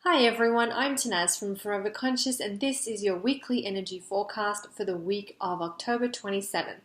Hi everyone, I'm Tanaz from Forever Conscious and this is your weekly energy forecast for the week of October 27th.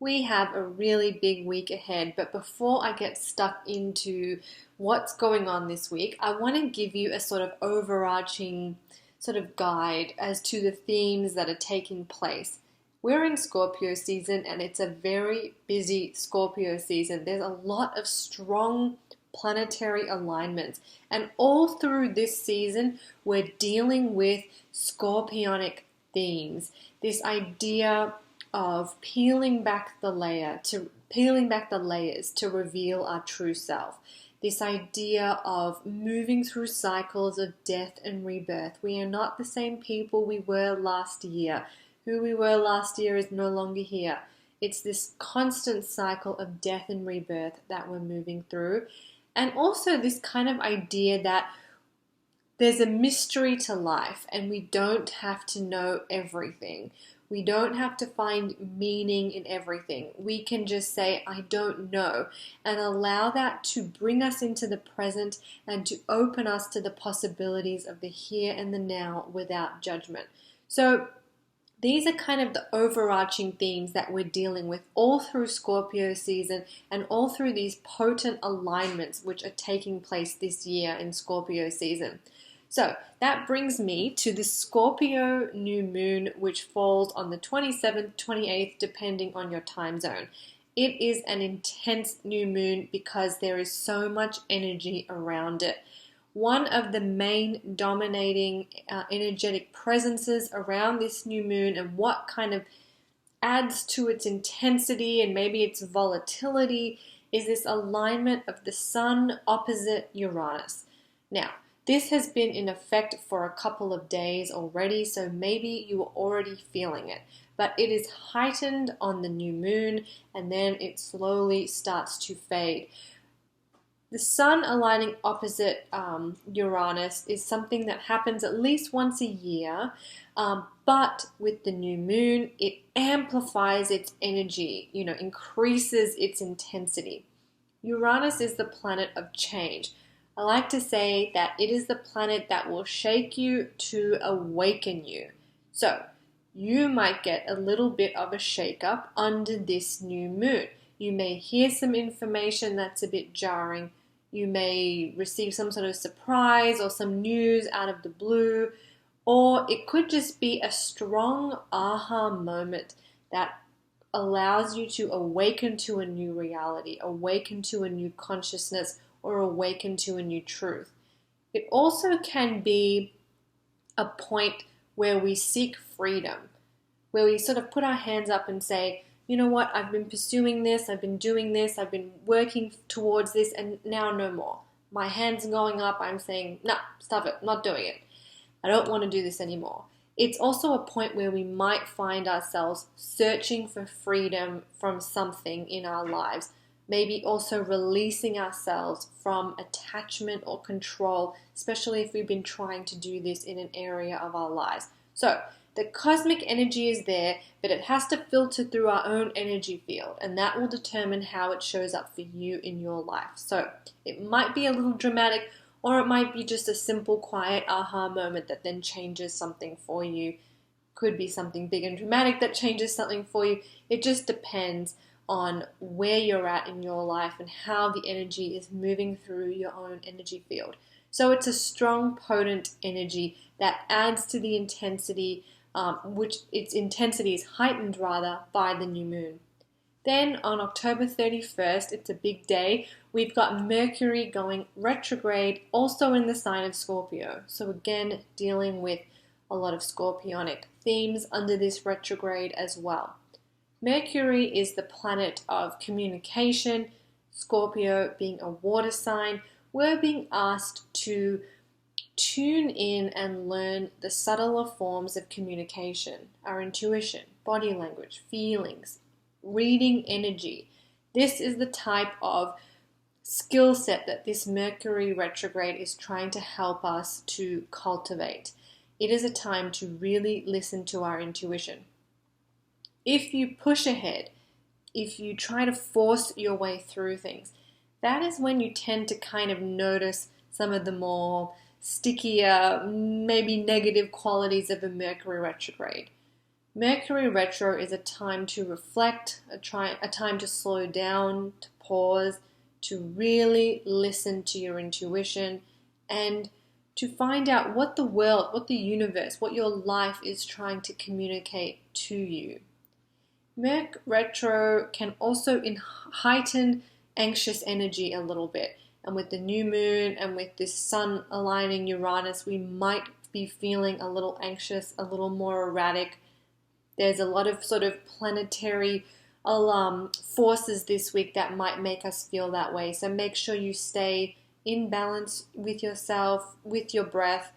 We have a really big week ahead, but before I get stuck into what's going on this week, I want to give you a sort of overarching sort of guide as to the themes that are taking place. We're in Scorpio season and it's a very busy Scorpio season. There's a lot of strong planetary alignments, and all through this season we're dealing with scorpionic themes. This idea of peeling back the layers to reveal our true self. This idea of moving through cycles of death and rebirth. We are not the same people we were last year. Who we were last year is no longer here. It's this constant cycle of death and rebirth that we're moving through. And also this kind of idea that there's a mystery to life and we don't have to know everything. We don't have to find meaning in everything. We can just say, I don't know, and allow that to bring us into the present and to open us to the possibilities of the here and the now without judgment. So these are kind of the overarching themes that we're dealing with all through Scorpio season and all through these potent alignments which are taking place this year in Scorpio season. So that brings me to the Scorpio new moon, which falls on the 27th, 28th, depending on your time zone. It is an intense new moon because there is so much energy around it. One of the main dominating energetic presences around this new moon and what kind of adds to its intensity and maybe its volatility is this alignment of the Sun opposite Uranus. Now, this has been in effect for a couple of days already, so maybe you are already feeling it. But it is heightened on the new moon and then it slowly starts to fade. The Sun aligning opposite Uranus is something that happens at least once a year, but with the new moon, it amplifies its energy, increases its intensity. Uranus is the planet of change. I like to say that it is the planet that will shake you to awaken you. So, you might get a little bit of a shake-up under this new moon. You may hear some information that's a bit jarring. You may receive some sort of surprise or some news out of the blue, or it could just be a strong aha moment that allows you to awaken to a new reality, awaken to a new consciousness, or awaken to a new truth. It also can be a point where we seek freedom, where we sort of put our hands up and say, you know what, I've been pursuing this, I've been doing this, I've been working towards this, and now no more. My hands are going up, I'm saying, nah, stop it, not doing it. I don't want to do this anymore. It's also a point where we might find ourselves searching for freedom from something in our lives, maybe also releasing ourselves from attachment or control, especially if we've been trying to do this in an area of our lives. So, the cosmic energy is there, but it has to filter through our own energy field, and that will determine how it shows up for you in your life. So it might be a little dramatic, or it might be just a simple, quiet aha moment that then changes something for you. Could be something big and dramatic that changes something for you. It just depends on where you're at in your life and how the energy is moving through your own energy field. So it's a strong, potent energy that adds to the intensity, which its intensity is heightened rather by the new moon. Then on October 31st, it's a big day, we've got Mercury going retrograde also in the sign of Scorpio. So again, dealing with a lot of scorpionic themes under this retrograde as well. Mercury is the planet of communication, Scorpio being a water sign. We're being asked to tune in and learn the subtler forms of communication, our intuition, body language, feelings, reading energy. This is the type of skill set that this Mercury retrograde is trying to help us to cultivate. It is a time to really listen to our intuition. If you push ahead, if you try to force your way through things, that is when you tend to kind of notice some of the more stickier, maybe negative qualities of a Mercury retrograde. Mercury retro is a time to reflect, a time to slow down, to pause, to really listen to your intuition, and to find out what the world, what the universe, what your life is trying to communicate to you. Merc retro can also heighten anxious energy a little bit. And with the new moon and with this sun aligning Uranus, we might be feeling a little anxious, a little more erratic. There's a lot of sort of planetary forces this week that might make us feel that way. So make sure you stay in balance with yourself, with your breath.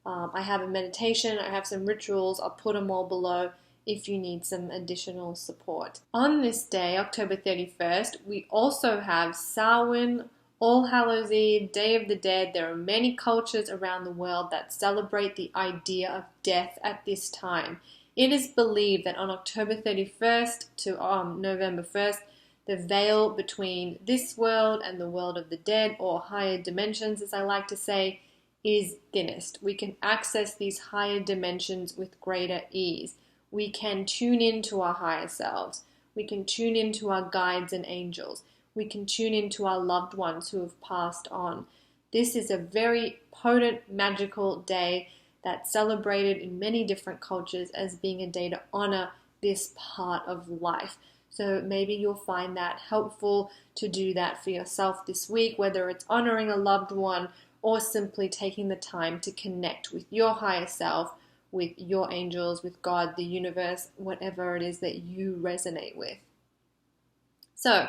I have a meditation, I have some rituals, I'll put them all below if you need some additional support. On this day, October 31st, we also have Samhain, All Hallows Eve, Day of the Dead. There are many cultures around the world that celebrate the idea of death at this time. It is believed that on October 31st to November 1st, the veil between this world and the world of the dead, or higher dimensions as I like to say, is thinnest. We can access these higher dimensions with greater ease. We can tune into our higher selves. We can tune into our guides and angels. We can tune into our loved ones who have passed on. This is a very potent, magical day that's celebrated in many different cultures as being a day to honor this part of life. So maybe you'll find that helpful to do that for yourself this week, whether it's honoring a loved one or simply taking the time to connect with your higher self, with your angels, with God, the universe, whatever it is that you resonate with. So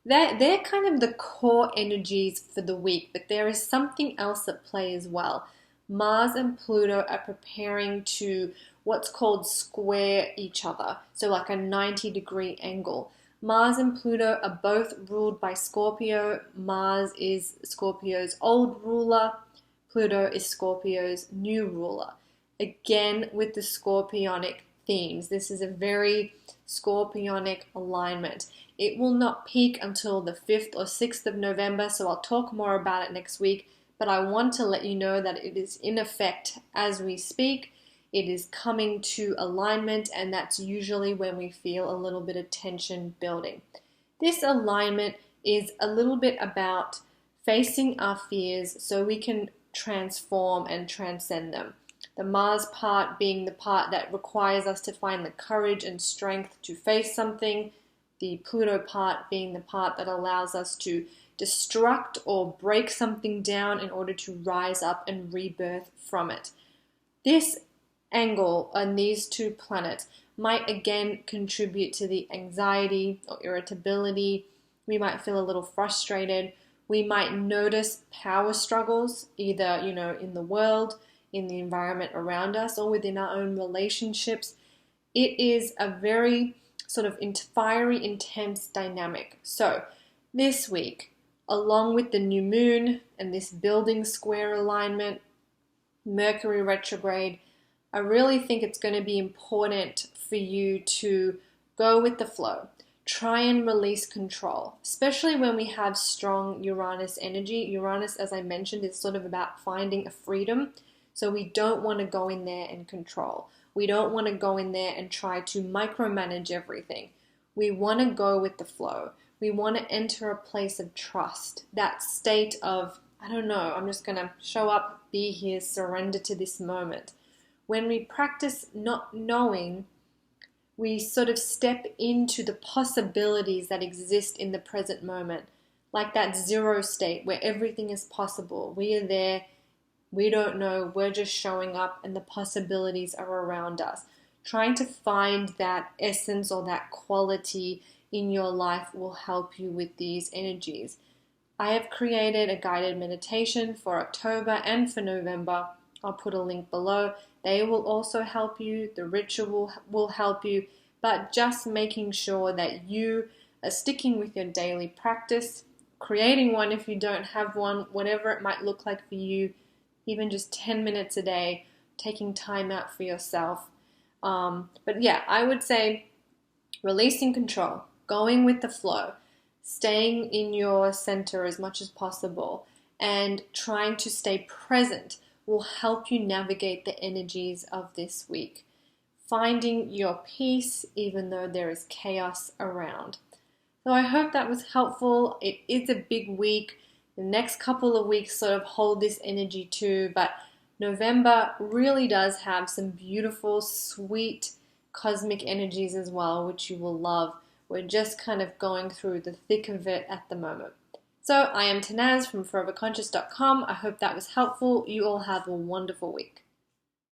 they're kind of the core energies for the week, but there is something else at play as well. Mars and Pluto are preparing to what's called square each other, so like a 90-degree angle. Mars and Pluto are both ruled by Scorpio. Mars is Scorpio's old ruler. Pluto is Scorpio's new ruler. Again, with the scorpionic themes. This is a very scorpionic alignment. It will not peak until the 5th or 6th of November, so I'll talk more about it next week, but I want to let you know that it is in effect as we speak. It is coming to alignment, and that's usually when we feel a little bit of tension building. This alignment is a little bit about facing our fears so we can transform and transcend them. The Mars part being the part that requires us to find the courage and strength to face something. The Pluto part being the part that allows us to destruct or break something down in order to rise up and rebirth from it. This angle on these two planets might again contribute to the anxiety or irritability. We might feel a little frustrated. We might notice power struggles, either, in the world, in the environment around us, or within our own relationships. It is a very sort of fiery, intense dynamic. So this week, along with the new moon and this building square alignment, Mercury retrograde, I really think it's going to be important for you to go with the flow. Try and release control, especially when we have strong Uranus energy. Uranus, as I mentioned, is sort of about finding a freedom. So we don't want to go in there and control. We don't want to go in there and try to micromanage everything. We want to go with the flow. We want to enter a place of trust, that state of, I'm just going to show up, be here, surrender to this moment. When we practice not knowing, we sort of step into the possibilities that exist in the present moment, like that zero state where everything is possible. We are there, we don't know, we're just showing up, and the possibilities are around us. Trying to find that essence or that quality in your life will help you with these energies. I have created a guided meditation for October and for November. I'll put a link below. They will also help you. The ritual will help you, but just making sure that you are sticking with your daily practice, creating one if you don't have one, whatever it might look like for you, even just 10 minutes a day, taking time out for yourself. But yeah, I would say releasing control, going with the flow, staying in your center as much as possible, and trying to stay present will help you navigate the energies of this week, finding your peace even though there is chaos around. So I hope that was helpful. It is a big week. The next couple of weeks sort of hold this energy too, but November really does have some beautiful, sweet cosmic energies as well, which you will love. We're just kind of going through the thick of it at the moment. So I am Tanaz from foreverconscious.com. I hope that was helpful. You all have a wonderful week.